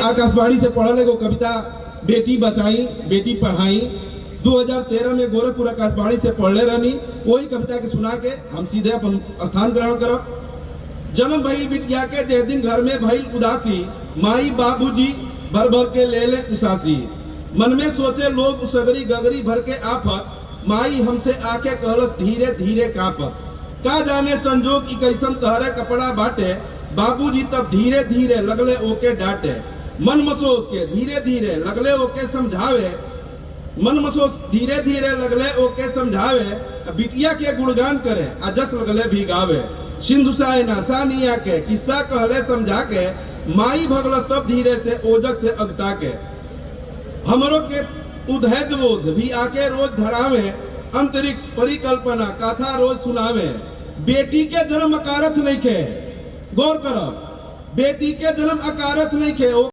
आकाशवाणी से पढ़ल एगो कविता बेटी बचाई बेटी पढ़ाई 2013 में गोरखपुर आकाशवाणी से पढ़ले रहनी। वही कविता के सुना के हम सीधे अपन स्थान ग्रहण करब। जन्म भइल बिटिया के जे दिन घर में भइल उदासी, माई बाबूजी भर भर के ले ले उसासी। मन में सोचे लोग उसगरी गगरी भर के आफत, माई हमसे आके कहलस धीरे धीरे कापत। का जाने संजोग कैसन तहरे कपड़ा बाटे, बाबूजी तब धीरे धीरे लगले ओके डांटे। मन मसोस के धीरे धीरे लगले ओके समझावे, मन मसोस धीरे धीरे लगले ओके समझावे। बिटिया के गुणगान करे आ जस लगले भी गावे। सिंधु सायना सानिया के किस्सा कहले समझा के, माई भगलस तब धीरे से ओजक से अगता के। हमरो के उधैर्य बोध भी आके रोज धरावे, अंतरिक्ष परिकल्पना कथा रोज सुनावे। बेटी के जन्म अकारथ नहीं खे, गौर करो, बेटी के जन्म अकारथ नहीं खे।